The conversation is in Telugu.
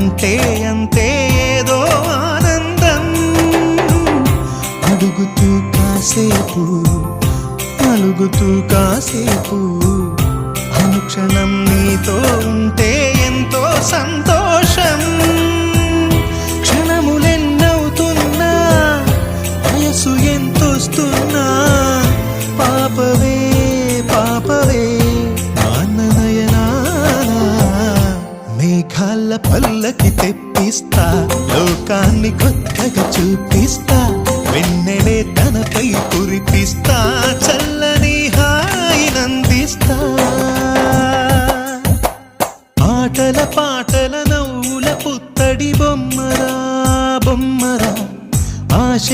ఉంటే అంతే ఏదో ఆనందం. అడుగుతూ కాసేపు అలుగుతూ కాసేపు అనుక్షణం నీతో ఉంటే ఎంతో సంతోషం. క్షణములెన్నవుతున్నా వయసు ఎంతొస్తున్నా పాపవే పాపవే మేఘాల పల్లకి తెప్పిస్తా, లోకాన్ని కొత్తగా చూపిస్తా, వెన్నెలే తనపై కురిపిస్తా, చల్లని హాయినందిస్తా. ఆటల పాటల నవ్వుల పుత్తడి బొమ్మరా బొమ్మరా ఆశ